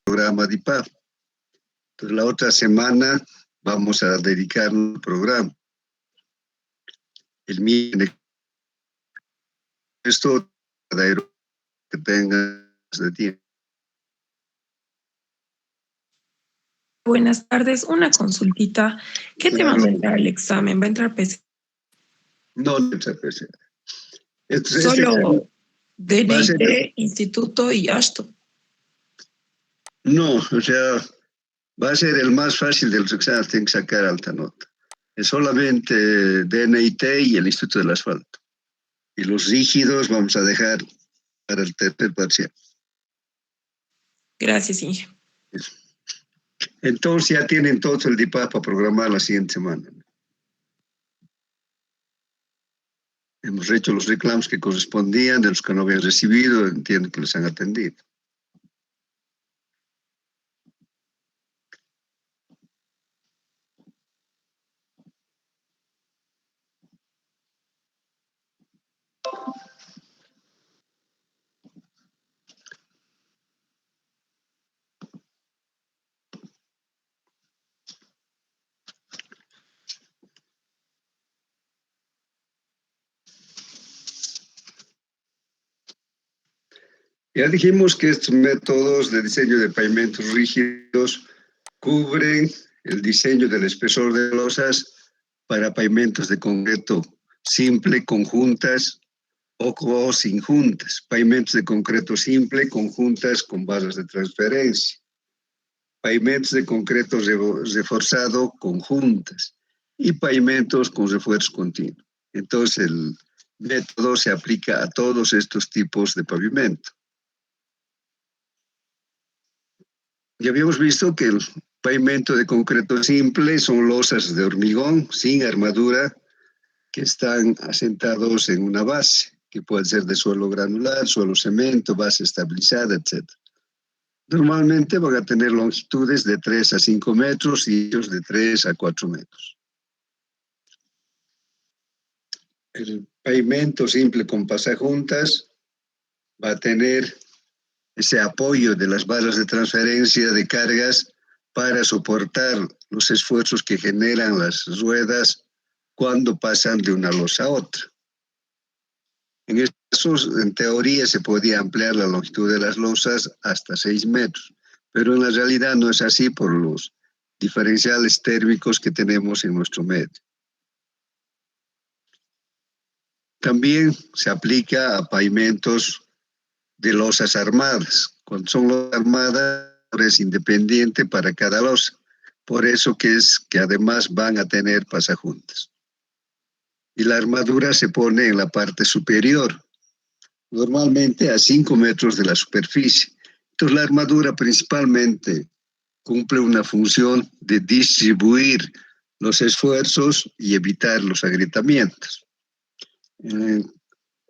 programa de IPAF. Entonces, la otra semana vamos a dedicar un programa. El miércoles, esto que tengas de tiempo. Buenas tardes, una consultita. ¿Qué tema va a entrar el examen? ¿Va a entrar PC? No entra PC. Solo DNIT, Instituto y ASTO. No, o sea, va a ser el más fácil de los exámenes, tienen que sacar alta nota. Es solamente DNIT y el Instituto del Asfalto. Y los rígidos vamos a dejar para el tercer parcial. Gracias, Inge. Entonces ya tienen todo el DIPAF para programar la siguiente semana. Hemos hecho los reclamos que correspondían, de los que no habían recibido, entiendo que les han atendido. Ya dijimos que estos métodos de diseño de pavimentos rígidos cubren el diseño del espesor de losas para pavimentos de concreto simple, conjuntas o sin juntas. Pavimentos de concreto simple, conjuntas con barras de transferencia. Pavimentos de concreto reforzado, conjuntas. Y pavimentos con refuerzo continuo. Entonces el método se aplica a todos estos tipos de pavimento. Ya habíamos visto que el pavimento de concreto simple son losas de hormigón sin armadura que están asentados en una base, que puede ser de suelo granular, suelo cemento, base estabilizada, etc. Normalmente van a tener longitudes de 3 a 5 metros y ellos de 3 a 4 metros. El pavimento simple con pasajuntas va a tener ese apoyo de las barras de transferencia de cargas para soportar los esfuerzos que generan las ruedas cuando pasan de una losa a otra. En estos casos, en teoría, se podía ampliar la longitud de las losas hasta 6 metros, pero en la realidad no es así por los diferenciales térmicos que tenemos en nuestro medio. También se aplica a pavimentos de losas armadas. Cuando son losas armadas, es independiente para cada losa. Por eso que además van a tener pasajuntas. Y la armadura se pone en la parte superior, normalmente a 5 metros de la superficie. Entonces la armadura principalmente cumple una función de distribuir los esfuerzos y evitar los agrietamientos.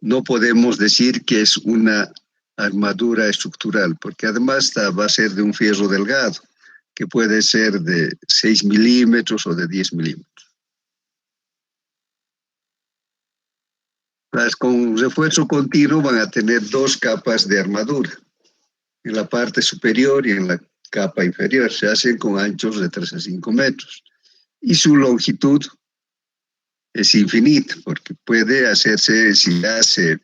No podemos decir que es una armadura estructural, porque además va a ser de un fierro delgado, que puede ser de 6 milímetros o de 10 milímetros. Las con refuerzo continuo van a tener 2 capas de armadura, en la parte superior y en la capa inferior. Se hacen con anchos de 3 a 5 metros. Y su longitud es infinita, porque puede hacerse, si hace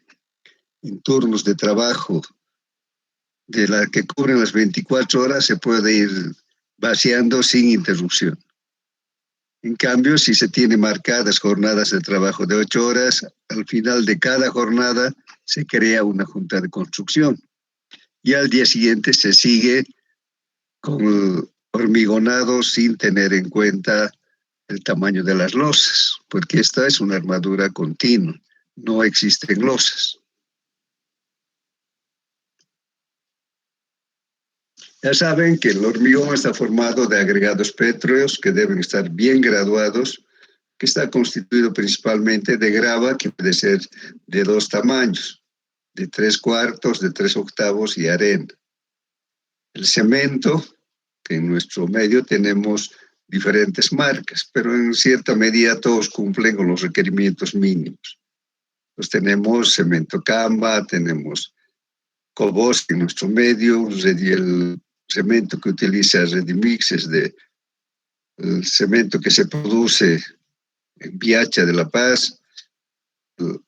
en turnos de trabajo de la que cubren las 24 horas, se puede ir vaciando sin interrupción. En cambio, si se tiene marcadas jornadas de trabajo de 8 horas, al final de cada jornada se crea una junta de construcción. Y al día siguiente se sigue con hormigonado sin tener en cuenta el tamaño de las losas, porque esta es una armadura continua, no existen losas. Ya saben que el hormigón está formado de agregados pétreos que deben estar bien graduados, que está constituido principalmente de grava, que puede ser de 2 tamaños, de 3/4, de 3/8 y arena. El cemento, que en nuestro medio tenemos diferentes marcas, pero en cierta medida todos cumplen con los requerimientos mínimos. Pues tenemos cemento Camba, tenemos Cobos en nuestro medio, Rediel cemento que utiliza Redimix es el cemento que se produce en Viacha de La Paz, el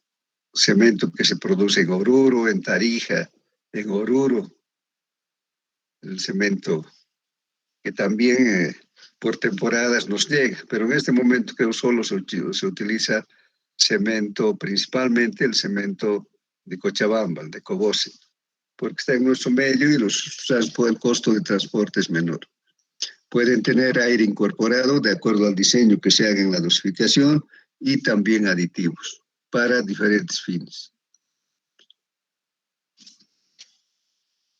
cemento que se produce en Oruro, en Tarija, en Oruro, el cemento que también por temporadas nos llega, pero en este momento que solo se utiliza cemento, principalmente el cemento de Cochabamba, el de Cobose, porque está en nuestro medio y el costo de transporte es menor. Pueden tener aire incorporado de acuerdo al diseño que se haga en la dosificación y también aditivos para diferentes fines.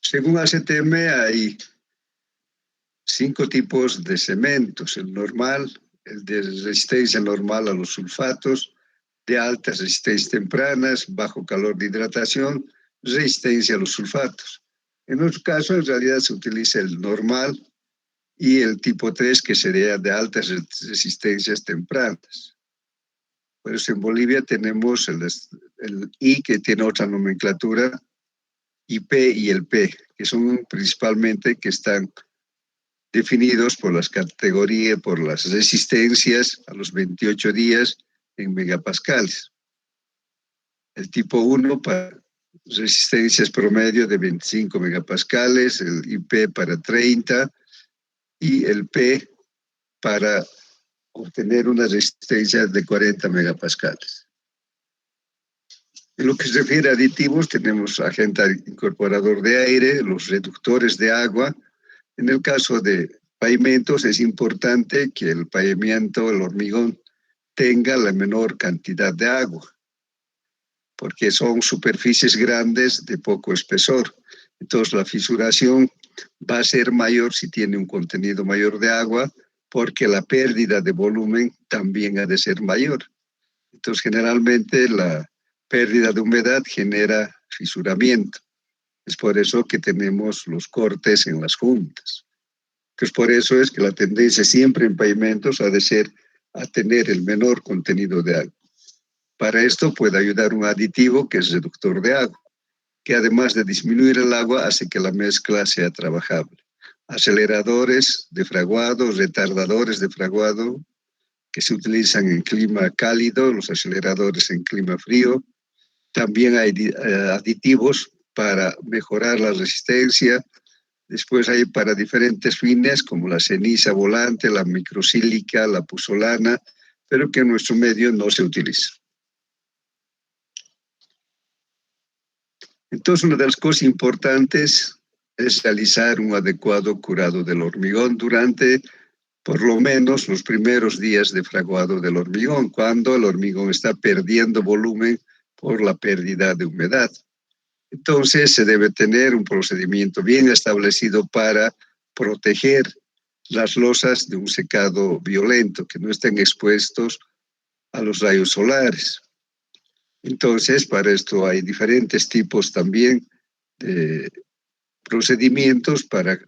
Según ACTM hay 5 tipos de cementos: el normal, el de resistencia normal a los sulfatos, de altas resistencias tempranas, bajo calor de hidratación, resistencia a los sulfatos. En nuestro caso, en realidad se utiliza el normal y el tipo 3, que sería de altas resistencias tempranas. Por eso en Bolivia tenemos el I, que tiene otra nomenclatura, IP y el P, que son principalmente que están definidos por las categorías, por las resistencias a los 28 días en megapascales. El tipo 1 para resistencias promedio de 25 megapascales, el IP para 30 y el P para obtener una resistencia de 40 megapascales. En lo que se refiere a aditivos, tenemos agente incorporador de aire, los reductores de agua. En el caso de pavimentos es importante que el pavimento, el hormigón, tenga la menor cantidad de agua, porque son superficies grandes de poco espesor. Entonces la fisuración va a ser mayor si tiene un contenido mayor de agua, porque la pérdida de volumen también ha de ser mayor. Entonces generalmente la pérdida de humedad genera fisuramiento. Es por eso que tenemos los cortes en las juntas. Pues por eso es que la tendencia siempre en pavimentos ha de ser a tener el menor contenido de agua. Para esto puede ayudar un aditivo que es reductor de agua, que además de disminuir el agua hace que la mezcla sea trabajable. Aceleradores de fraguado, retardadores de fraguado que se utilizan en clima cálido, los aceleradores en clima frío. También hay aditivos para mejorar la resistencia. Después hay para diferentes fines como la ceniza volante, la microsílica, la puzolana, pero que en nuestro medio no se utiliza. Entonces, una de las cosas importantes es realizar un adecuado curado del hormigón durante por lo menos los primeros días de fraguado del hormigón, cuando el hormigón está perdiendo volumen por la pérdida de humedad. Entonces, se debe tener un procedimiento bien establecido para proteger las losas de un secado violento, que no estén expuestos a los rayos solares. Entonces, para esto hay diferentes tipos también de procedimientos para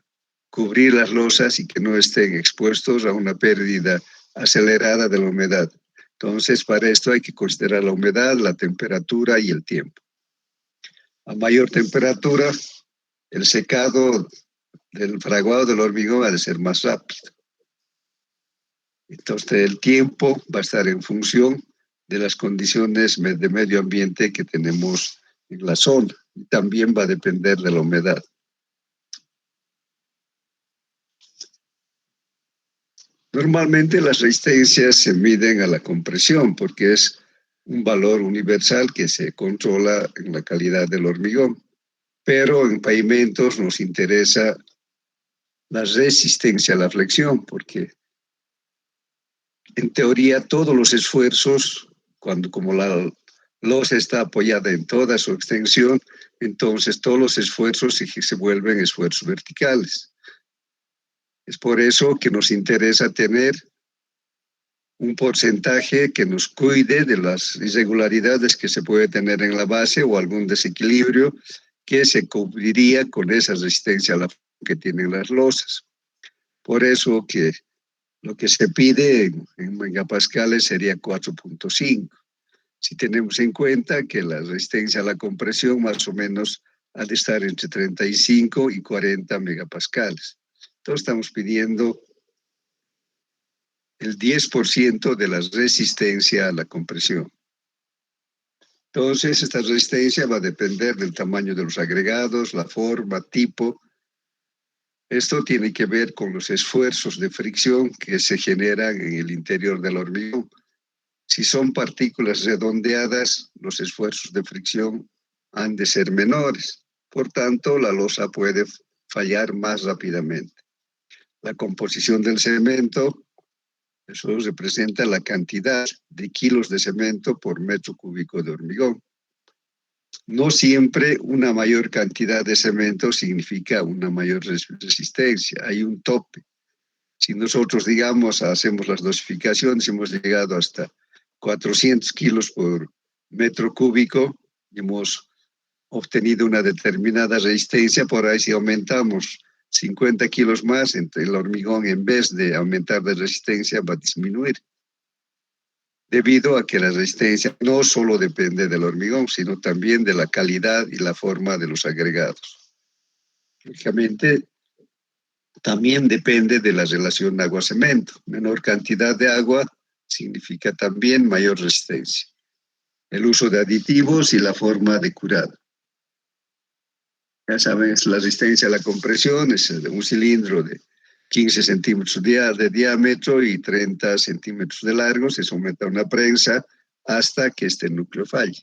cubrir las losas y que no estén expuestos a una pérdida acelerada de la humedad. Entonces, para esto hay que considerar la humedad, la temperatura y el tiempo. A mayor temperatura, el secado del fraguado del hormigón ha de ser más rápido. Entonces, el tiempo va a estar en función de las condiciones de medio ambiente que tenemos en la zona y también va a depender de la humedad. Normalmente las resistencias se miden a la compresión porque es un valor universal que se controla en la calidad del hormigón, pero en pavimentos nos interesa la resistencia a la flexión porque en teoría todos los esfuerzos, como la losa está apoyada en toda su extensión, entonces todos los esfuerzos se vuelven esfuerzos verticales. Es por eso que nos interesa tener un porcentaje que nos cuide de las irregularidades que se puede tener en la base o algún desequilibrio que se cubriría con esa resistencia a la que tienen las losas. Por eso que lo que se pide en megapascales sería 4.5. Si tenemos en cuenta que la resistencia a la compresión más o menos ha de estar entre 35 y 40 megapascales. Entonces estamos pidiendo el 10% de la resistencia a la compresión. Entonces, esta resistencia va a depender del tamaño de los agregados, la forma, tipo. Esto tiene que ver con los esfuerzos de fricción que se generan en el interior del hormigón. Si son partículas redondeadas, los esfuerzos de fricción han de ser menores. Por tanto, la losa puede fallar más rápidamente. La composición del cemento, eso representa la cantidad de kilos de cemento por metro cúbico de hormigón. No siempre una mayor cantidad de cemento significa una mayor resistencia. Hay un tope. Si nosotros, digamos, hacemos las dosificaciones, hemos llegado hasta 400 kilos por metro cúbico, y hemos obtenido una determinada resistencia. Por ahí, si aumentamos 50 kilos más, el hormigón, en vez de aumentar de resistencia, va a disminuir. Debido a que la resistencia no solo depende del hormigón, sino también de la calidad y la forma de los agregados. Lógicamente, también depende de la relación agua-cemento. Menor cantidad de agua significa también mayor resistencia. El uso de aditivos y la forma de curado. Ya sabes, la resistencia a la compresión es de un cilindro de 15 centímetros de diámetro y 30 centímetros de largo. Se somete a una prensa hasta que este núcleo falle.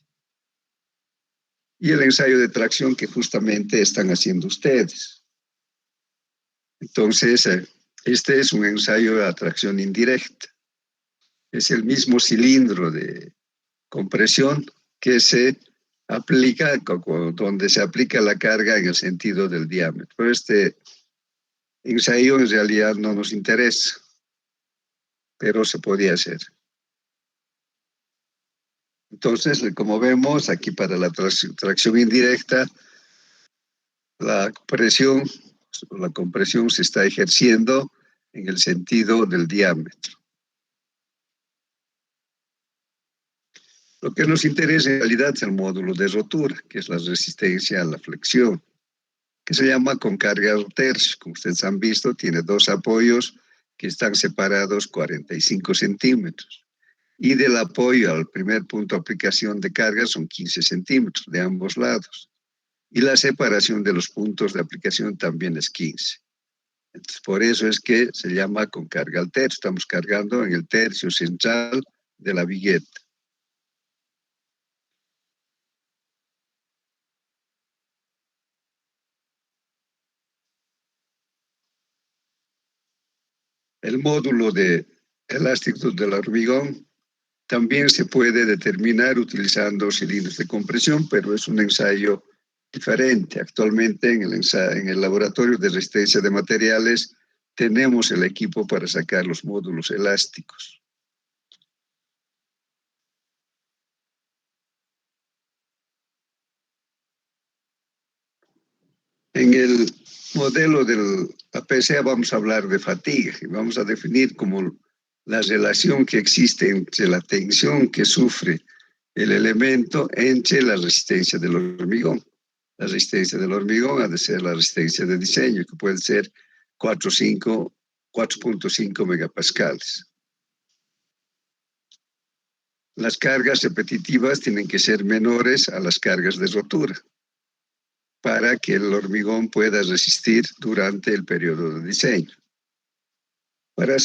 Y el ensayo de tracción que justamente están haciendo ustedes. Entonces, este es un ensayo de tracción indirecta. Es el mismo cilindro de compresión que se aplica, donde se aplica la carga en el sentido del diámetro. Pero este ensayo en realidad no nos interesa, pero se podía hacer. Entonces, como vemos aquí para la tracción indirecta, la compresión se está ejerciendo en el sentido del diámetro. Lo que nos interesa en realidad es el módulo de rotura, que es la resistencia a la flexión, que se llama con carga tercio. Como ustedes han visto, tiene dos apoyos que están separados 45 centímetros. Y del apoyo al primer punto de aplicación de carga son 15 centímetros de ambos lados. Y la separación de los puntos de aplicación también es 15. Entonces, por eso es que se llama con carga al tercio. Estamos cargando en el tercio central de la vigueta. El módulo de elástico del hormigón también se puede determinar utilizando cilindros de compresión, pero es un ensayo diferente. Actualmente en el laboratorio de resistencia de materiales tenemos el equipo para sacar los módulos elásticos. En el modelo de la PCA vamos a hablar de fatiga y vamos a definir como la relación que existe entre la tensión que sufre el elemento entre la resistencia del hormigón. La resistencia del hormigón ha de ser la resistencia de diseño, que puede ser 4.5 megapascales. Las cargas repetitivas tienen que ser menores a las cargas de rotura para que el hormigón pueda resistir durante el periodo de diseño. Para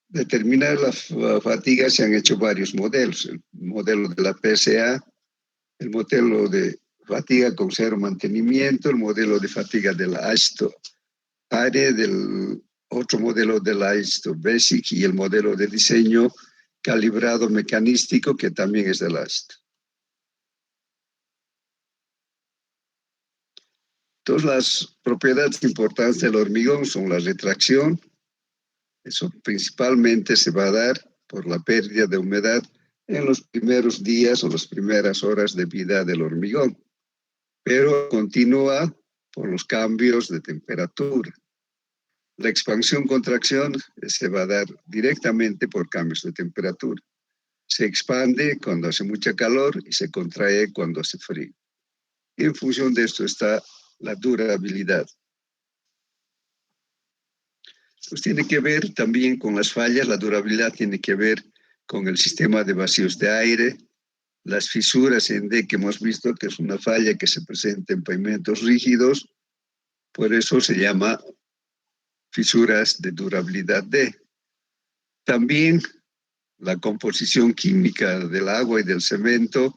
determinar la fatiga se han hecho varios modelos. El modelo de la PCA, el modelo de fatiga con cero mantenimiento, el modelo de fatiga de la AISTO-ARE, del otro modelo de la AISTO-BASIC y el modelo de diseño calibrado mecanístico que también es de la AISTO. Entonces, las propiedades importantes del hormigón son la retracción. Eso principalmente se va a dar por la pérdida de humedad en los primeros días o las primeras horas de vida del hormigón, pero continúa por los cambios de temperatura. La expansión-contracción se va a dar directamente por cambios de temperatura. Se expande cuando hace mucha calor y se contrae cuando hace frío. En función de esto está la durabilidad. Pues tiene que ver también con las fallas, la durabilidad tiene que ver con el sistema de vacíos de aire, las fisuras en D que hemos visto que es una falla que se presenta en pavimentos rígidos, por eso se llama fisuras de durabilidad D. También la composición química del agua y del cemento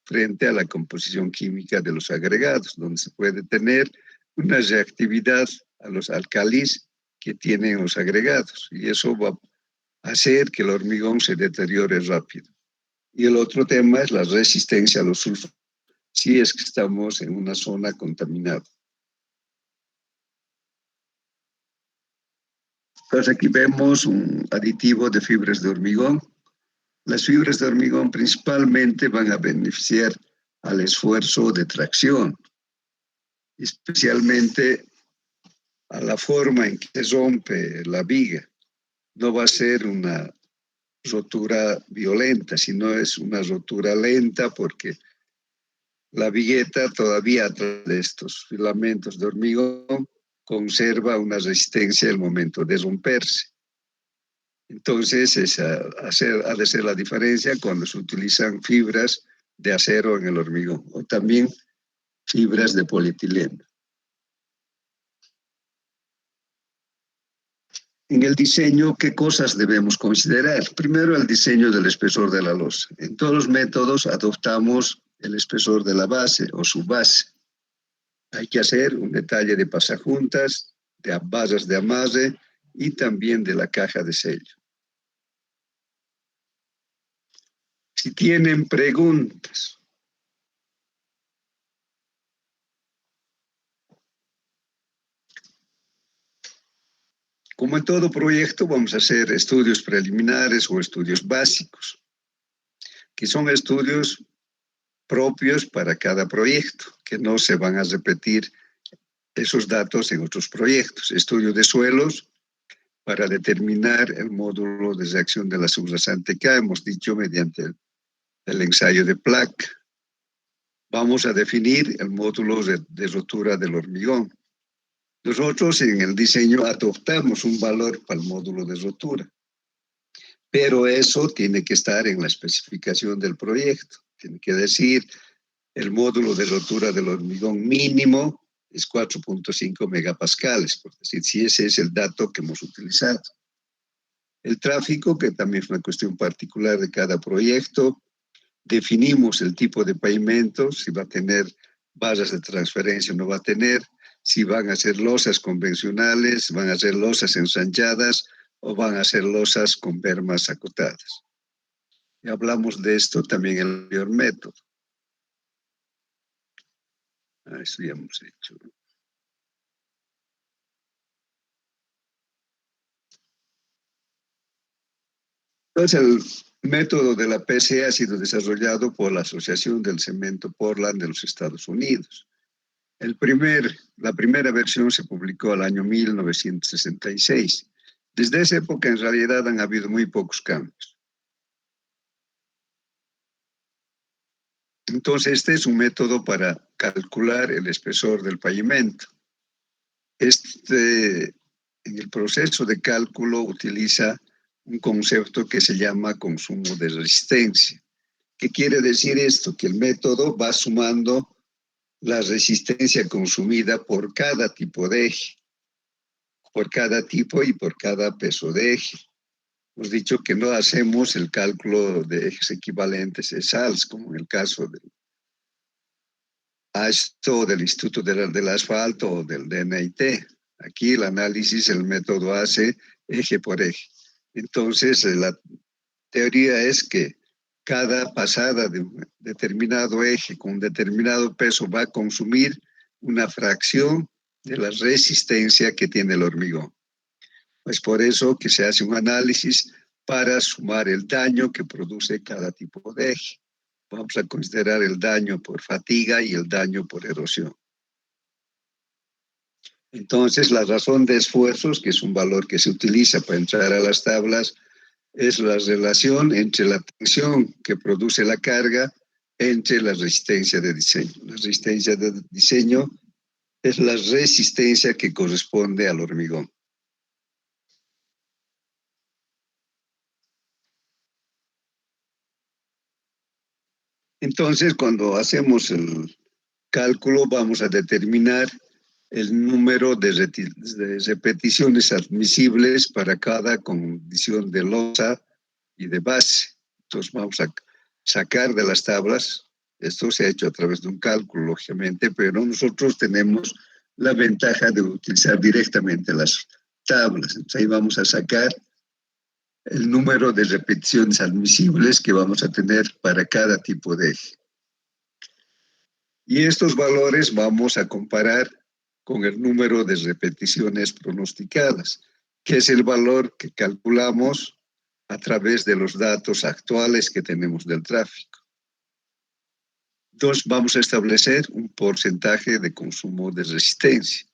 frente a la composición química de los agregados, donde se puede tener una reactividad a los álcalis que tienen los agregados, y eso va a hacer que el hormigón se deteriore rápido. Y el otro tema es la resistencia a los sulfatos, si es que estamos en una zona contaminada. Entonces aquí vemos un aditivo de fibras de hormigón. Las fibras de hormigón principalmente van a beneficiar al esfuerzo de tracción, especialmente a la forma en que se rompe la viga. No va a ser una rotura violenta, sino es una rotura lenta porque la vigueta todavía a través de estos filamentos de hormigón conserva una resistencia al momento de romperse. Entonces, esa ha de ser la diferencia cuando se utilizan fibras de acero en el hormigón o también fibras de polietileno. En el diseño, ¿qué cosas debemos considerar? Primero, el diseño del espesor de la losa. En todos los métodos adoptamos el espesor de la base o su base. Hay que hacer un detalle de pasajuntas, de barras de amarre y también de la caja de sello. Si tienen preguntas. Como en todo proyecto, vamos a hacer estudios preliminares o estudios básicos, que son estudios propios para cada proyecto, que no se van a repetir esos datos en otros proyectos. Estudio de suelos para determinar el módulo de reacción de la subrasante K, hemos dicho mediante el ensayo de Plack. Vamos a definir el módulo de rotura del hormigón. Nosotros en el diseño adoptamos un valor para el módulo de rotura, pero eso tiene que estar en la especificación del proyecto. Tiene que decir el módulo de rotura del hormigón mínimo es 4.5 megapascales, por decir, si ese es el dato que hemos utilizado. El tráfico, que también es una cuestión particular de cada proyecto, definimos el tipo de pavimento, si va a tener barras de transferencia o no va a tener, si van a ser losas convencionales, van a ser losas ensanchadas o van a ser losas con bermas acotadas. Y hablamos de esto también en el anterior método. Eso ya hemos hecho. Entonces, el método de la PCA ha sido desarrollado por la Asociación del Cemento Portland de los Estados Unidos. La primera versión se publicó al año 1966. Desde esa época, en realidad, han habido muy pocos cambios. Entonces, este es un método para calcular el espesor del pavimento. En el proceso de cálculo utiliza un concepto que se llama consumo de resistencia. ¿Qué quiere decir esto? Que el método va sumando la resistencia consumida por cada tipo de eje, por cada tipo y por cada peso de eje. Hemos dicho que no hacemos el cálculo de ejes equivalentes ESALS, como en el caso del ASTO, del Instituto del Asfalto o del DNIT. Aquí el análisis, el método hace eje por eje. Entonces, la teoría es que cada pasada de un determinado eje con un determinado peso va a consumir una fracción de la resistencia que tiene el hormigón. Es por eso que se hace un análisis para sumar el daño que produce cada tipo de eje. Vamos a considerar el daño por fatiga y el daño por erosión. Entonces, la razón de esfuerzos, que es un valor que se utiliza para entrar a las tablas, es la relación entre la tensión que produce la carga entre la resistencia de diseño. La resistencia de diseño es la resistencia que corresponde al hormigón. Entonces, cuando hacemos el cálculo, vamos a determinar el número de repeticiones admisibles para cada condición de losa y de base. Entonces, vamos a sacar de las tablas. Esto se ha hecho a través de un cálculo, lógicamente, pero nosotros tenemos la ventaja de utilizar directamente las tablas. Entonces, ahí vamos a sacar el número de repeticiones admisibles que vamos a tener para cada tipo de eje. Y estos valores vamos a comparar con el número de repeticiones pronosticadas, que es el valor que calculamos a través de los datos actuales que tenemos del tráfico. Entonces vamos a establecer un porcentaje de consumo de resistencia.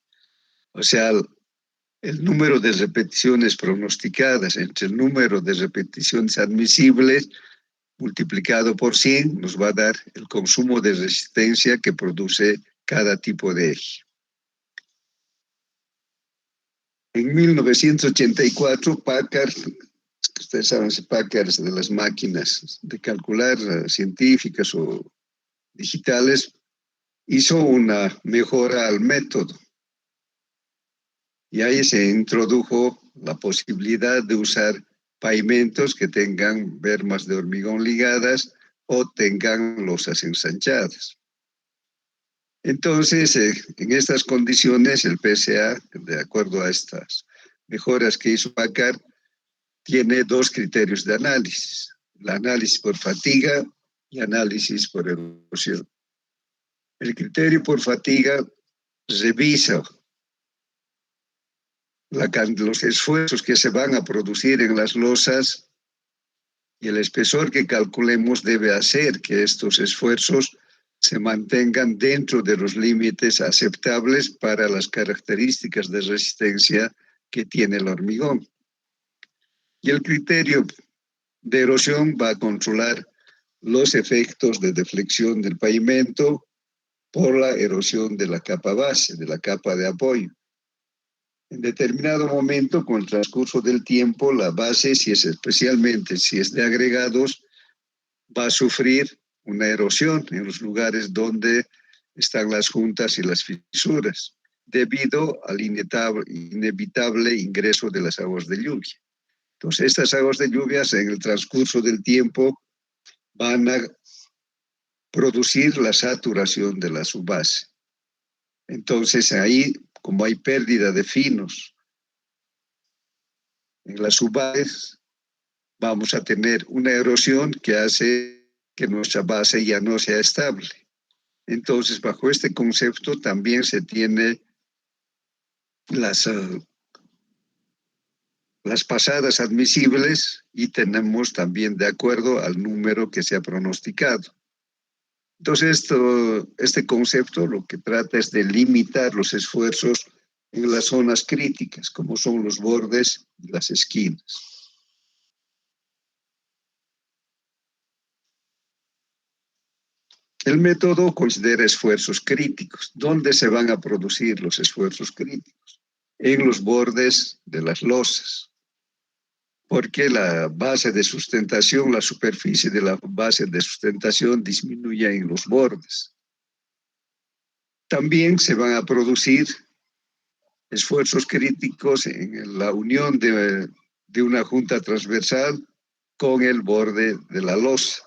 O sea, el número de repeticiones pronosticadas entre el número de repeticiones admisibles multiplicado por 100 nos va a dar el consumo de resistencia que produce cada tipo de eje. En 1984, Packard, ustedes saben, Packard es de las máquinas de calcular científicas o digitales, hizo una mejora al método. Y ahí se introdujo la posibilidad de usar pavimentos que tengan bermas de hormigón ligadas o tengan losas ensanchadas. Entonces, en estas condiciones, el PSA, de acuerdo a estas mejoras que hizo Packard, tiene dos criterios de análisis: el análisis por fatiga y análisis por erosión. El criterio por fatiga revisa los esfuerzos que se van a producir en las losas y el espesor que calculemos debe hacer que estos esfuerzos se mantengan dentro de los límites aceptables para las características de resistencia que tiene el hormigón. Y el criterio de erosión va a controlar los efectos de deflexión del pavimento por la erosión de la capa base, de la capa de apoyo. En determinado momento, con el transcurso del tiempo, la base, especialmente si es de agregados, va a sufrir una erosión en los lugares donde están las juntas y las fisuras, debido al inevitable ingreso de las aguas de lluvia. Entonces, estas aguas de lluvia en el transcurso del tiempo van a producir la saturación de la subbase. Entonces, ahí, como hay pérdida de finos en las subbases, vamos a tener una erosión que hace que nuestra base ya no sea estable. Entonces, bajo este concepto también se tiene las pasadas admisibles y tenemos también de acuerdo al número que se ha pronosticado. Entonces, este concepto lo que trata es de limitar los esfuerzos en las zonas críticas, como son los bordes y las esquinas. El método considera esfuerzos críticos. ¿Dónde se van a producir los esfuerzos críticos? En los bordes de las losas, porque la base de sustentación, la superficie de la base de sustentación disminuye en los bordes. También se van a producir esfuerzos críticos en la unión de una junta transversal con el borde de la losa,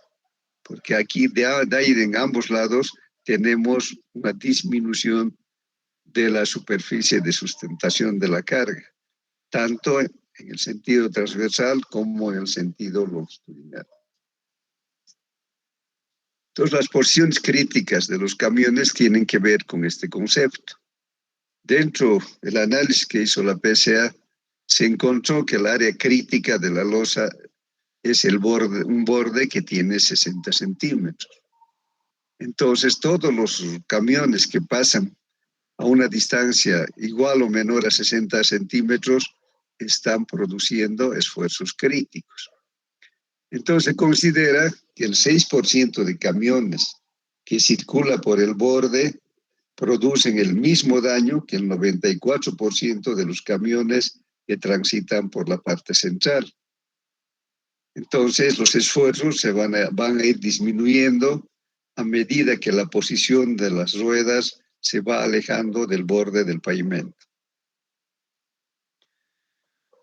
porque aquí de ahí en ambos lados tenemos una disminución de la superficie de sustentación de la carga, tanto en el sentido transversal como en el sentido longitudinal. Entonces, las posiciones críticas de los camiones tienen que ver con este concepto. Dentro del análisis que hizo la PSA, se encontró que el área crítica de la losa es un borde que tiene 60 centímetros. Entonces, todos los camiones que pasan a una distancia igual o menor a 60 centímetros están produciendo esfuerzos críticos. Entonces considera que el 6% de camiones que circula por el borde producen el mismo daño que el 94% de los camiones que transitan por la parte central. Entonces los esfuerzos van a ir disminuyendo a medida que la posición de las ruedas se va alejando del borde del pavimento.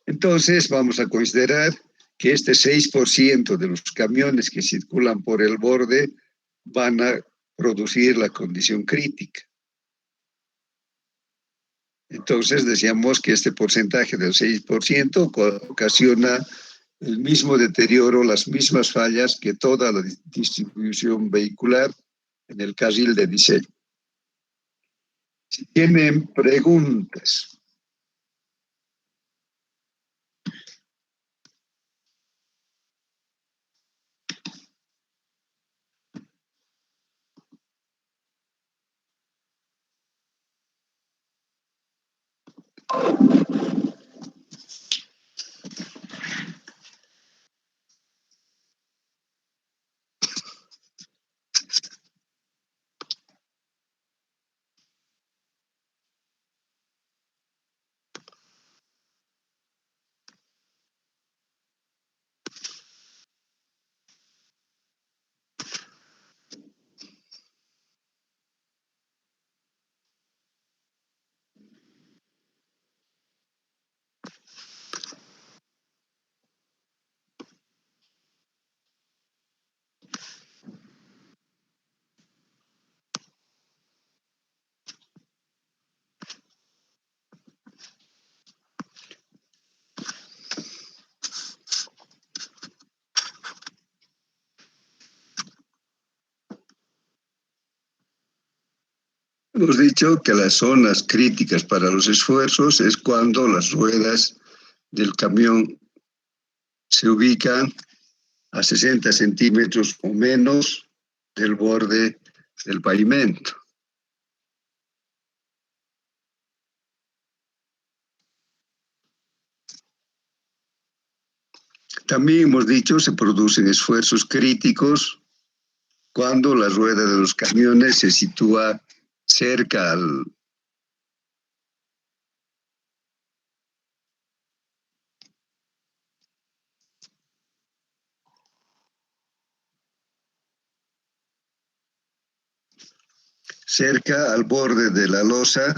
Entonces vamos a considerar que este 6% de los camiones que circulan por el borde van a producir la condición crítica. Entonces decíamos que este porcentaje del 6% ocasiona el mismo deterioro, las mismas fallas que toda la distribución vehicular en el carril de diseño. Si tienen preguntas. Hemos dicho que las zonas críticas para los esfuerzos es cuando las ruedas del camión se ubican a 60 centímetros o menos del borde del pavimento. También hemos dicho se producen esfuerzos críticos cuando la rueda de los camiones se sitúa cerca al borde de la losa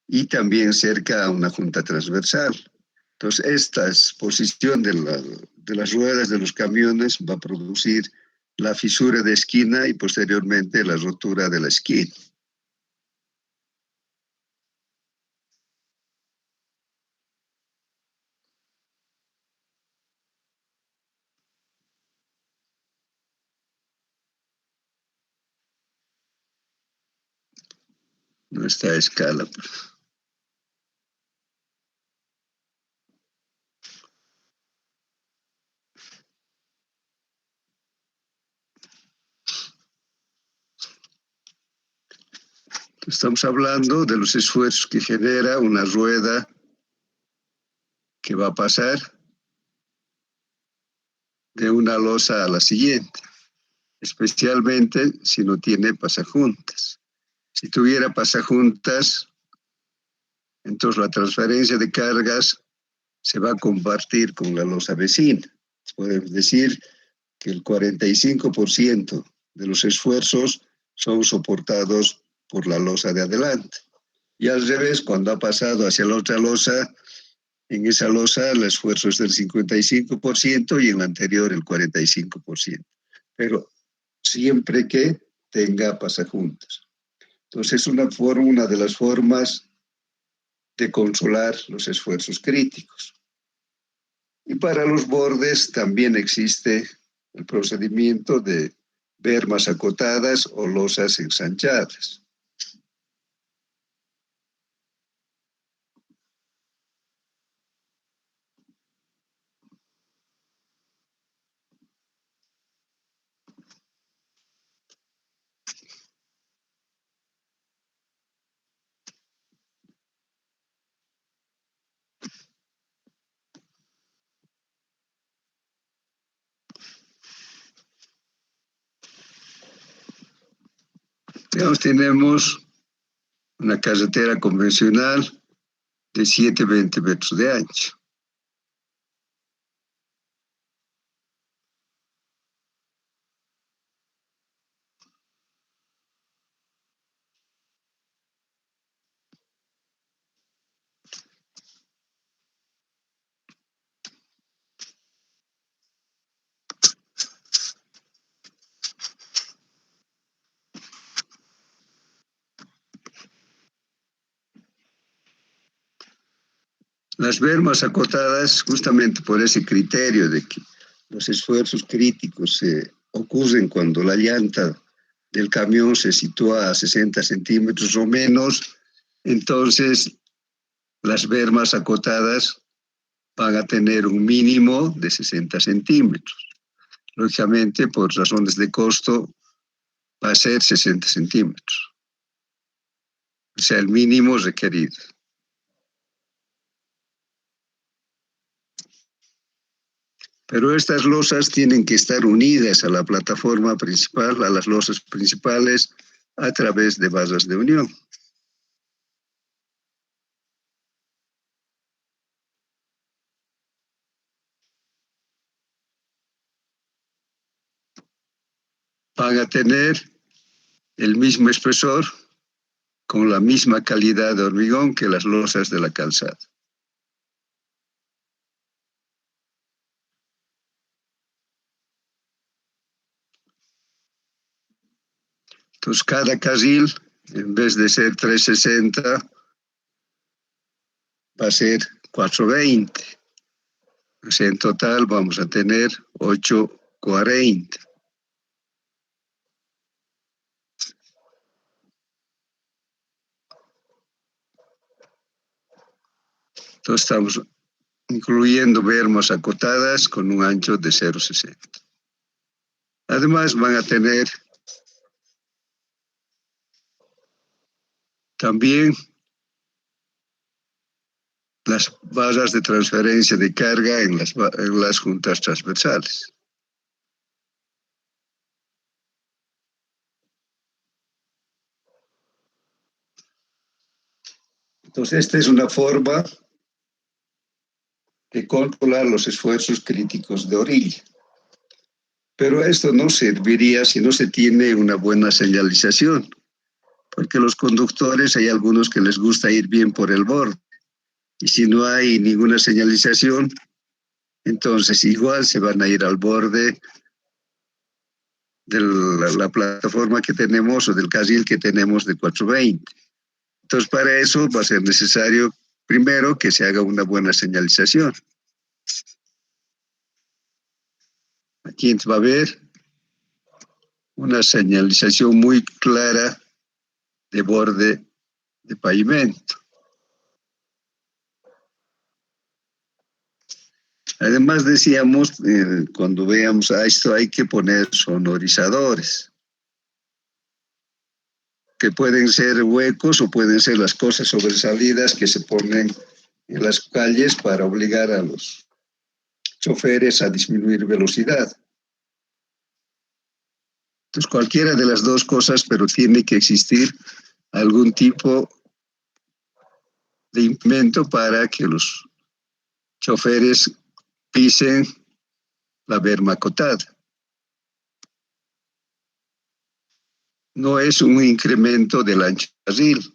y también cerca a una junta transversal. Entonces, esta posición de las ruedas de los camiones va a producir la fisura de esquina y posteriormente la rotura de la esquina. No está a escala. Estamos hablando de los esfuerzos que genera una rueda que va a pasar de una losa a la siguiente, especialmente si no tiene pasajuntas. Si tuviera pasajuntas, entonces la transferencia de cargas se va a compartir con la losa vecina. Podemos decir que el 45% de los esfuerzos son soportados por la losa de adelante. Y al revés, cuando ha pasado hacia la otra losa, en esa losa el esfuerzo es del 55% y en la anterior el 45%. Pero siempre que tenga pasajuntas. Entonces es una de las formas de controlar los esfuerzos críticos. Y para los bordes también existe el procedimiento de bermas acotadas o losas ensanchadas. Digamos, tenemos una carretera convencional de 720 metros de ancho. Las bermas acotadas, justamente por ese criterio de que los esfuerzos críticos se ocurren cuando la llanta del camión se sitúa a 60 centímetros o menos, entonces las bermas acotadas van a tener un mínimo de 60 centímetros. Lógicamente, por razones de costo, va a ser 60 centímetros, o sea, el mínimo requerido. Pero estas losas tienen que estar unidas a la plataforma principal, a las losas principales, a través de barras de unión. Van a tener el mismo espesor con la misma calidad de hormigón que las losas de la calzada. Entonces, cada carril, en vez de ser 360, va a ser 420. O sea, en total vamos a tener 840. Entonces, estamos incluyendo bermas acotadas con un ancho de 0,60. Además, van a tener también las barras de transferencia de carga en las juntas transversales. Entonces, esta es una forma de controlar los esfuerzos críticos de orilla. Pero esto no serviría si no se tiene una buena señalización, porque los conductores hay algunos que les gusta ir bien por el borde, y si no hay ninguna señalización, entonces igual se van a ir al borde de la plataforma que tenemos o del carril que tenemos de 420. Entonces, para eso va a ser necesario, primero, que se haga una buena señalización. Aquí va a haber una señalización muy clara de borde de pavimento. Además, decíamos, cuando veamos a esto hay que poner sonorizadores, que pueden ser huecos o pueden ser las cosas sobresalidas que se ponen en las calles para obligar a los choferes a disminuir velocidad. Entonces, cualquiera de las dos cosas, pero tiene que existir algún tipo de implemento para que los choferes pisen la berma acotada. No es un incremento del ancho del carril.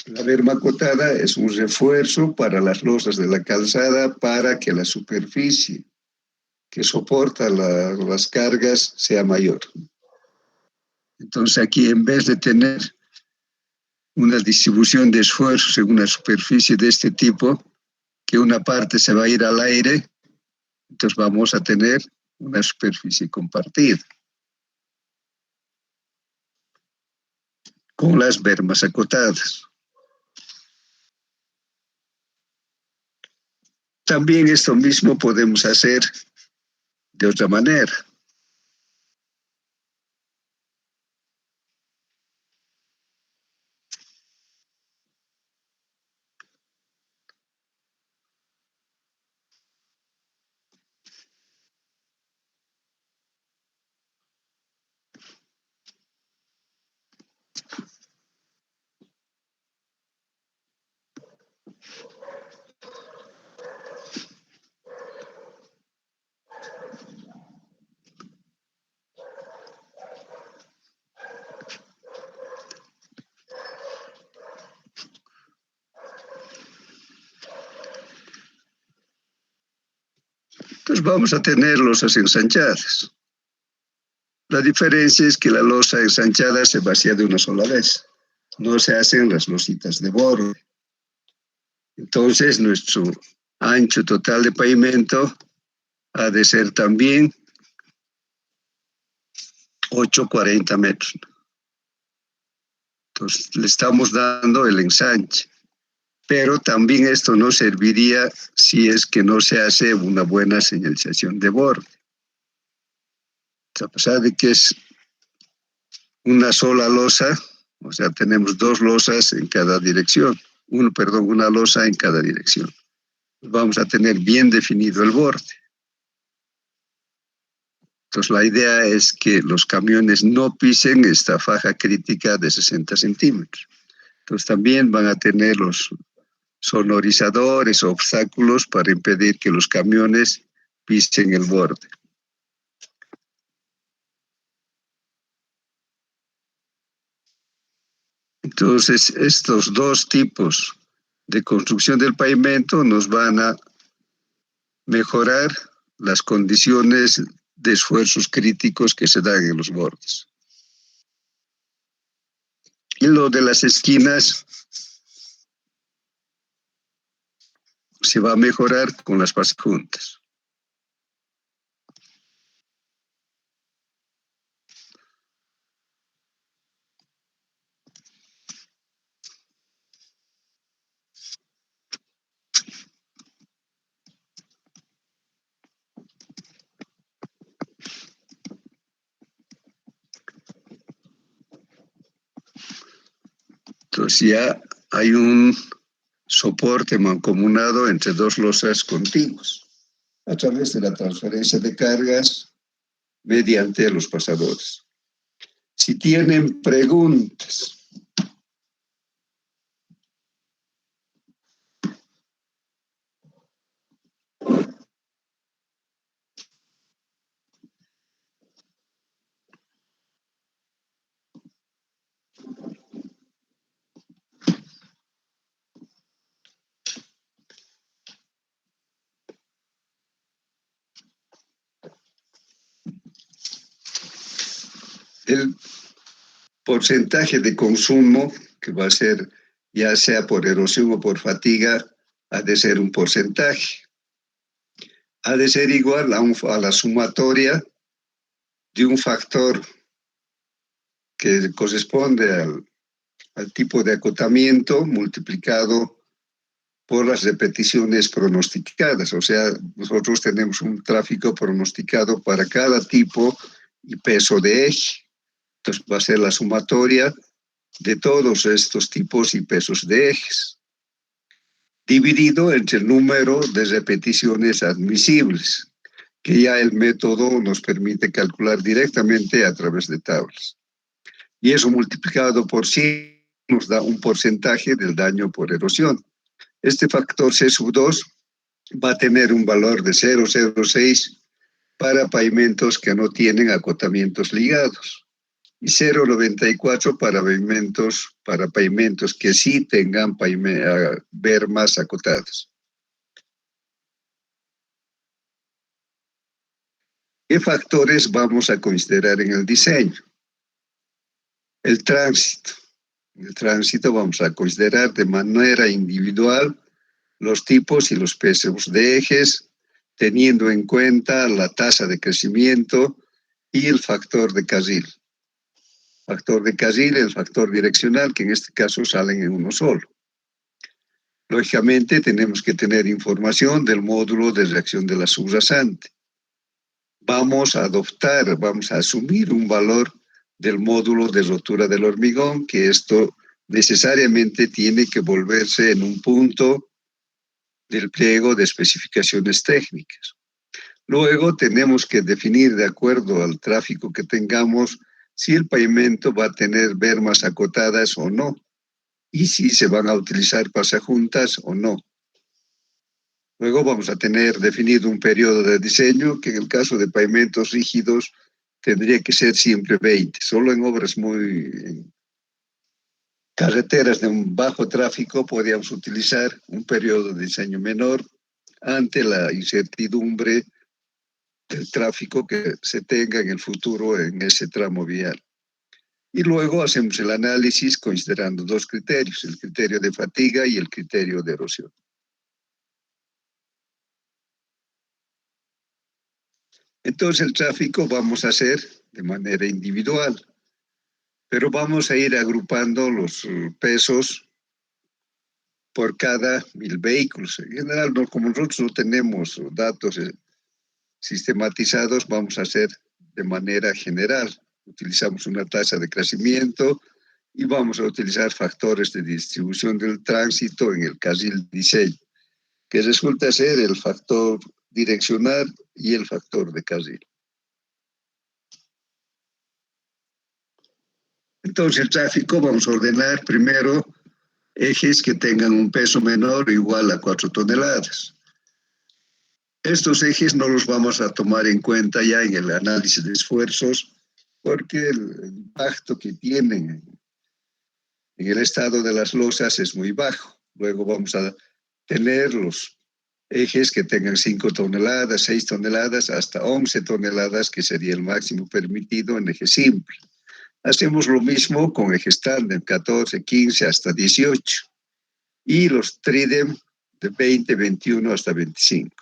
La berma acotada es un refuerzo para las losas de la calzada para que la superficie que soporta las cargas sea mayor. Entonces aquí, en vez de tener una distribución de esfuerzos en una superficie de este tipo, que una parte se va a ir al aire, entonces vamos a tener una superficie compartida con las bermas acotadas. También esto mismo podemos hacer de otra manera. pues vamos a tener losas ensanchadas. La diferencia es que la losa ensanchada se vacía de una sola vez. No se hacen las lositas de borde. Entonces, nuestro ancho total de pavimento ha de ser también 8,40 metros. Entonces, le estamos dando el ensanche. Pero también esto no serviría si es que no se hace una buena señalización de borde. A pesar de que es una sola losa, o sea, tenemos dos losas en cada dirección. Una losa en cada dirección. Vamos a tener bien definido el borde. Entonces, la idea es que los camiones no pisen esta faja crítica de 60 centímetros. Entonces, también van a tener los sonorizadores o obstáculos para impedir que los camiones pisen el borde. Entonces, estos dos tipos de construcción del pavimento nos van a mejorar las condiciones de esfuerzos críticos que se dan en los bordes. Y lo de las esquinas se va a mejorar con las pasajuntas. Entonces ya hay un soporte mancomunado entre dos losas contiguas a través de la transferencia de cargas mediante los pasadores. Si tienen preguntas. El porcentaje de consumo, que va a ser ya sea por erosión o por fatiga, ha de ser un porcentaje. Ha de ser igual a la sumatoria de un factor que corresponde al tipo de acotamiento multiplicado por las repeticiones pronosticadas. O sea, nosotros tenemos un tráfico pronosticado para cada tipo y peso de eje. Entonces va a ser la sumatoria de todos estos tipos y pesos de ejes, dividido entre el número de repeticiones admisibles, que ya el método nos permite calcular directamente a través de tablas. Y eso multiplicado por 100 nos da un porcentaje del daño por erosión. Este factor C2 va a tener un valor de 0,06 para pavimentos que no tienen acotamientos ligados y 0,94 para pavimentos que sí tengan bermas acotadas. ¿Qué factores vamos a considerar en el diseño? El tránsito. En el tránsito vamos a considerar de manera individual los tipos y los pesos de ejes, teniendo en cuenta la tasa de crecimiento y el factor de carril. Factor de carril y el factor direccional, que en este caso salen en uno solo. Lógicamente tenemos que tener información del módulo de reacción de la subrasante. Vamos a asumir un valor del módulo de rotura del hormigón, que esto necesariamente tiene que volverse en un punto del pliego de especificaciones técnicas. Luego tenemos que definir de acuerdo al tráfico que tengamos si el pavimento va a tener bermas acotadas o no y si se van a utilizar pasajuntas o no. Luego vamos a tener definido un periodo de diseño que en el caso de pavimentos rígidos tendría que ser siempre 20. Solo en obras en carreteras de un bajo tráfico podríamos utilizar un periodo de diseño menor ante la incertidumbre el tráfico que se tenga en el futuro en ese tramo vial. Y luego hacemos el análisis considerando dos criterios, el criterio de fatiga y el criterio de erosión. Entonces el tráfico vamos a hacer de manera individual, pero vamos a ir agrupando los pesos por cada 1000 vehículos. En general, no, como nosotros no tenemos datos sistematizados, vamos a hacer de manera general. Utilizamos una tasa de crecimiento y vamos a utilizar factores de distribución del tránsito en el carril diseño, que resulta ser el factor direccional y el factor de carril. Entonces el tráfico vamos a ordenar primero ejes que tengan un peso menor o igual a 4 toneladas. Estos ejes no los vamos a tomar en cuenta ya en el análisis de esfuerzos porque el impacto que tienen en el estado de las losas es muy bajo. Luego vamos a tener los ejes que tengan 5 toneladas, 6 toneladas, hasta 11 toneladas, que sería el máximo permitido en eje simple. Hacemos lo mismo con ejes tándem, 14, 15 hasta 18. Y los tridem de 20, 21 hasta 25.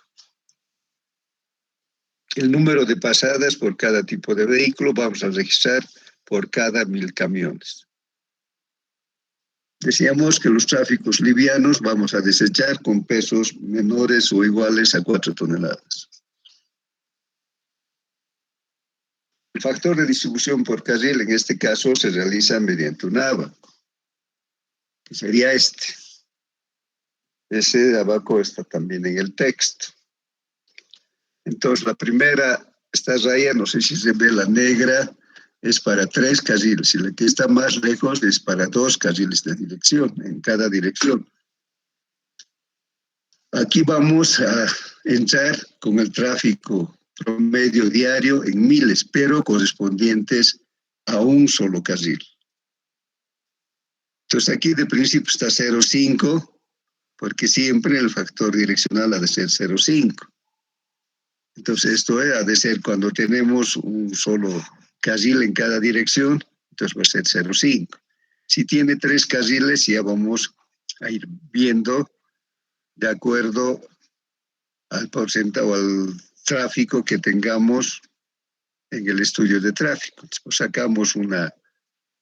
El número de pasadas por cada tipo de vehículo vamos a registrar por cada 1000 camiones. Decíamos que los tráficos livianos vamos a desechar con pesos menores o iguales a 4 toneladas. El factor de distribución por carril en este caso se realiza mediante un ABA, que sería este. Ese de abajo está también en el texto. Entonces la primera, esta raya, no sé si se ve la negra, es para 3 carriles, y la que está más lejos es para 2 carriles de dirección, en cada dirección. Aquí vamos a entrar con el tráfico promedio diario en miles, pero correspondientes a un solo carril. Entonces aquí de principio está 0,5, porque siempre el factor direccional ha de ser 0,5. Entonces esto ha de ser cuando tenemos un solo carril en cada dirección, entonces va a ser 0,5. Si tiene 3 carriles, ya vamos a ir viendo de acuerdo al porcentaje o al tráfico que tengamos en el estudio de tráfico. Entonces, sacamos una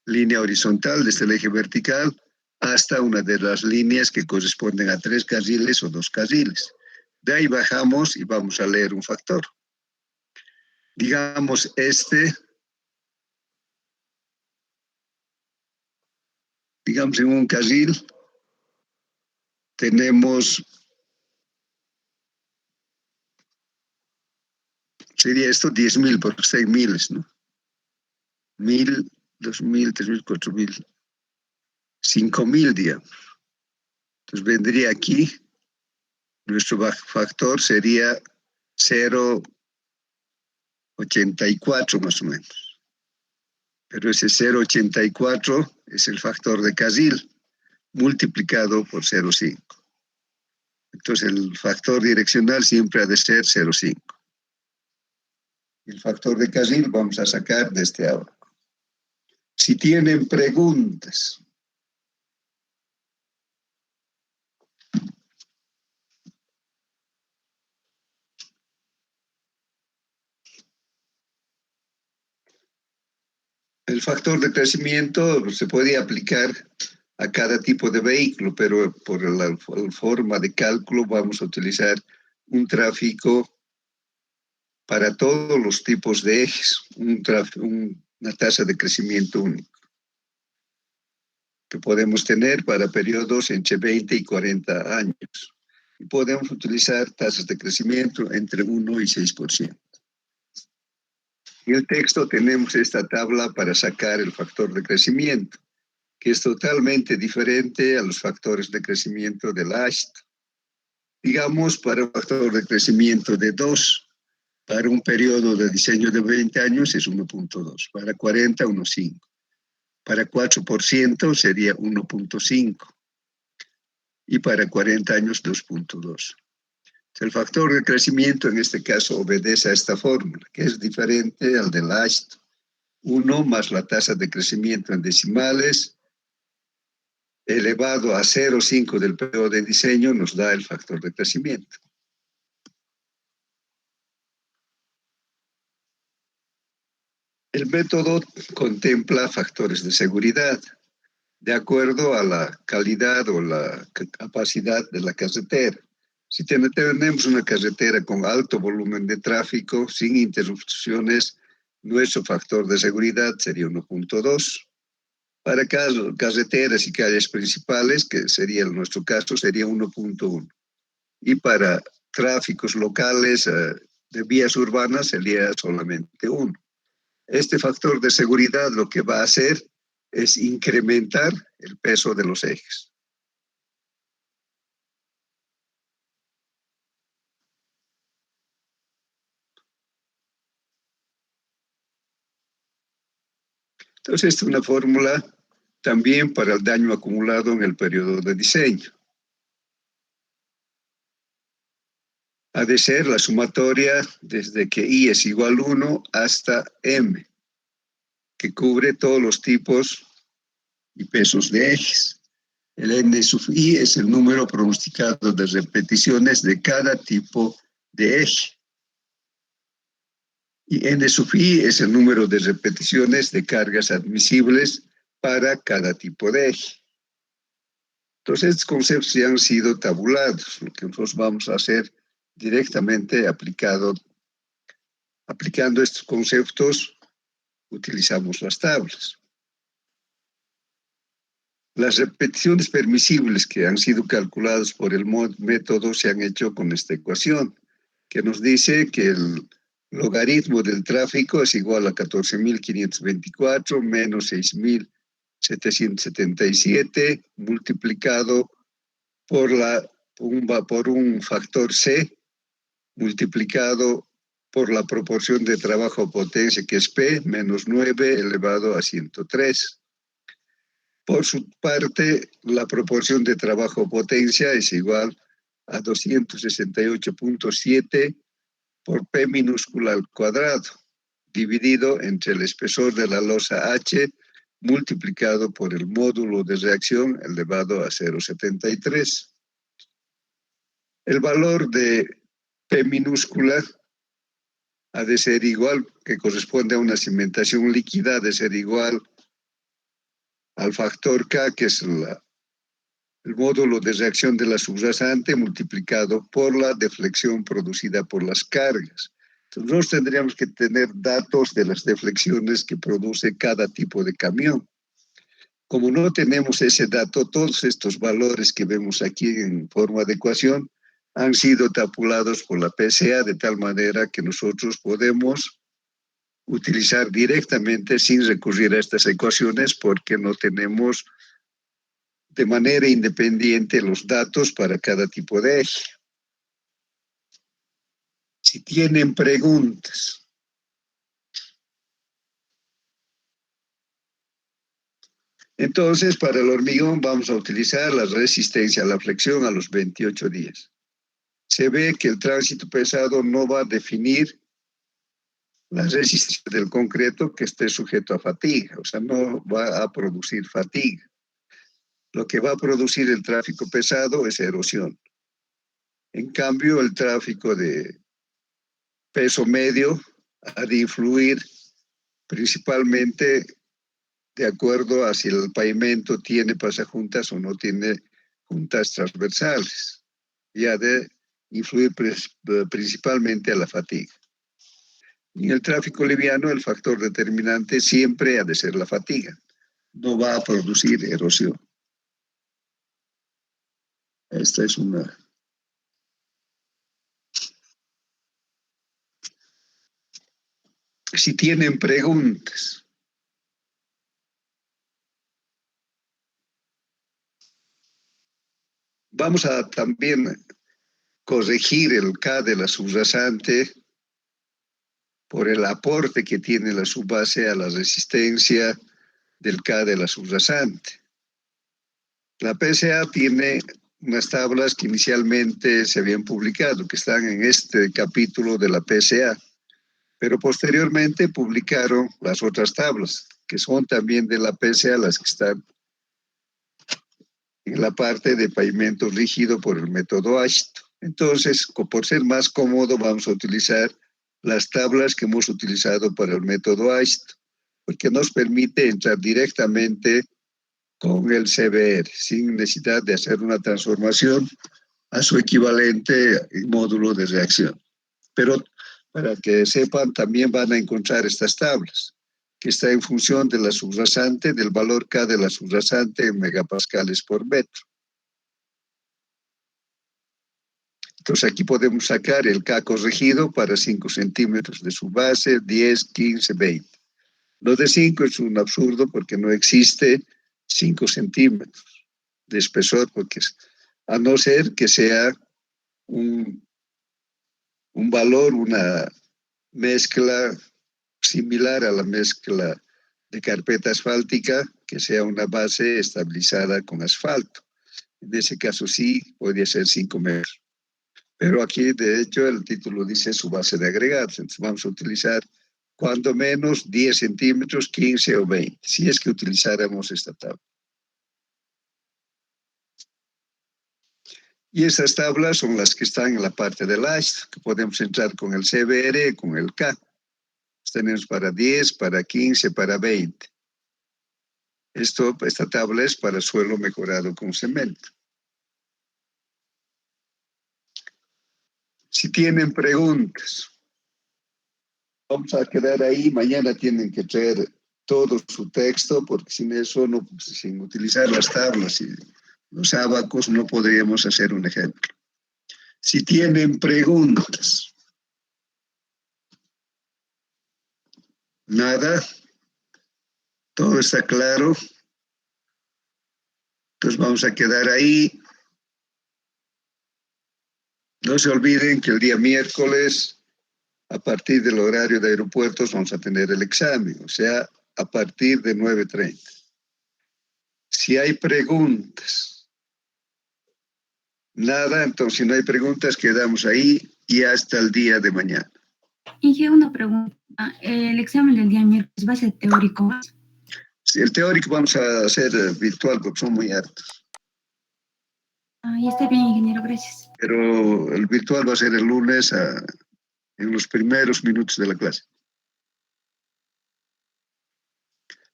línea horizontal desde el eje vertical hasta una de las líneas que corresponden a 3 carriles o 2 carriles. De ahí bajamos y vamos a leer un factor. Digamos, digamos en un carril tenemos, sería esto 10.000 porque está en miles, ¿no? 1.000, 2.000, 3.000, 4.000, 5.000, digamos. Entonces vendría aquí, nuestro factor sería 0,84 más o menos. Pero ese 0,84 es el factor de carril multiplicado por 0,5. Entonces el factor direccional siempre ha de ser 0,5. El factor de carril vamos a sacar desde ahora. Si tienen preguntas. El factor de crecimiento se puede aplicar a cada tipo de vehículo, pero por la forma de cálculo vamos a utilizar un tráfico para todos los tipos de ejes, una tasa de crecimiento único, que podemos tener para periodos entre 20 y 40 años. Y podemos utilizar tasas de crecimiento entre 1 y 6%. En el texto tenemos esta tabla para sacar el factor de crecimiento, que es totalmente diferente a los factores de crecimiento del ASHT. Digamos, para un factor de crecimiento de 2, para un periodo de diseño de 20 años es 1.2, para 40, 1.5. Para 4% sería 1.5 y para 40 años 2.2. El factor de crecimiento en este caso obedece a esta fórmula, que es diferente al del Ashton. 1 más la tasa de crecimiento en decimales elevado a 0,5 del periodo de diseño nos da el factor de crecimiento. El método contempla factores de seguridad de acuerdo a la calidad o la capacidad de la carretera. Si tenemos una carretera con alto volumen de tráfico, sin interrupciones, nuestro factor de seguridad sería 1.2. Para carreteras y calles principales, que sería en nuestro caso, sería 1.1. Y para tráficos locales de vías urbanas sería solamente 1. Este factor de seguridad lo que va a hacer es incrementar el peso de los ejes. Entonces, esta es una fórmula también para el daño acumulado en el periodo de diseño. Ha de ser la sumatoria desde que I es igual a 1 hasta M, que cubre todos los tipos y pesos de ejes. El N sub I es el número pronosticado de repeticiones de cada tipo de eje. Y N sub I es el número de repeticiones de cargas admisibles para cada tipo de eje. Entonces, estos conceptos ya han sido tabulados. Lo que nosotros vamos a hacer directamente aplicando estos conceptos, utilizamos las tablas. Las repeticiones permisibles que han sido calculadas por el método se han hecho con esta ecuación, que nos dice que el logaritmo del tráfico es igual a 14.524 menos 6.777 multiplicado por un factor C multiplicado por la proporción de trabajo a potencia, que es P, menos 9 elevado a 103. Por su parte, la proporción de trabajo a potencia es igual a 268.7 por P minúscula al cuadrado, dividido entre el espesor de la losa H multiplicado por el módulo de reacción elevado a 0,73. El valor de P minúscula ha de ser igual, que corresponde a una cimentación líquida, ha de ser igual al factor K, que es el módulo de reacción de la subrasante multiplicado por la deflexión producida por las cargas. Entonces, nosotros tendríamos que tener datos de las deflexiones que produce cada tipo de camión. Como no tenemos ese dato, todos estos valores que vemos aquí en forma de ecuación han sido tabulados por la PCA de tal manera que nosotros podemos utilizar directamente sin recurrir a estas ecuaciones porque no tenemos de manera independiente los datos para cada tipo de eje. Si tienen preguntas. Entonces, para el hormigón vamos a utilizar la resistencia a la flexión a los 28 días. Se ve que el tránsito pesado no va a definir la resistencia del concreto que esté sujeto a fatiga, o sea, no va a producir fatiga. Lo que va a producir el tráfico pesado es erosión. En cambio, el tráfico de peso medio ha de influir principalmente de acuerdo a si el pavimento tiene pasajuntas o no tiene juntas transversales, y ha de influir principalmente a la fatiga. En el tráfico liviano, el factor determinante siempre ha de ser la fatiga. No va a producir erosión. Esta es una... Si tienen preguntas. Vamos a también corregir el K de la subrasante por el aporte que tiene la subbase a la resistencia del K de la subrasante. La PCA tiene unas tablas que inicialmente se habían publicado, que están en este capítulo de la PCA, pero posteriormente publicaron las otras tablas, que son también de la PCA, las que están en la parte de pavimento rígido por el método ASHTO. Entonces, por ser más cómodo, vamos a utilizar las tablas que hemos utilizado para el método ASHTO, porque nos permite entrar directamente con el CBR, sin necesidad de hacer una transformación a su equivalente módulo de reacción. Pero para que sepan, también van a encontrar estas tablas, que está en función de la subrasante, del valor K de la subrasante en megapascales por metro. Entonces aquí podemos sacar el K corregido para 5 centímetros de su base, 10, 15, 20. Lo de 5 es un absurdo porque no existe 5 centímetros de espesor, porque a no ser que sea un valor, una mezcla similar a la mezcla de carpeta asfáltica, que sea una base estabilizada con asfalto. En ese caso sí, podría ser 5 metros. Pero aquí, de hecho, el título dice su base de agregados. Entonces vamos a utilizar cuando menos 10 centímetros, 15 o 20, si es que utilizáramos esta tabla. Y esas tablas son las que están en la parte del ASHTO, que podemos entrar con el CBR, con el K. Tenemos para 10, para 15, para 20. Esta tabla es para suelo mejorado con cemento. Si tienen preguntas, vamos a quedar ahí. Mañana tienen que traer todo su texto, porque sin eso, no, sin utilizar las tablas y los ábacos, no podríamos hacer un ejemplo. Si tienen preguntas, nada, todo está claro. Entonces vamos a quedar ahí. No se olviden que el día miércoles, a partir del horario de aeropuertos, vamos a tener el examen, o sea, a partir de 9:30. Si hay preguntas, nada, entonces si no hay preguntas, quedamos ahí y hasta el día de mañana. Y una pregunta, ¿el examen del día miércoles va a ser teórico? Sí, el teórico vamos a hacer virtual porque son muy hartos. Ya está bien, ingeniero, gracias. Pero el virtual va a ser el lunes en los primeros minutos de la clase.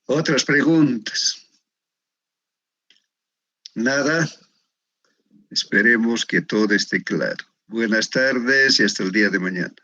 Otras preguntas. Nada. Esperemos que todo esté claro. Buenas tardes y hasta el día de mañana.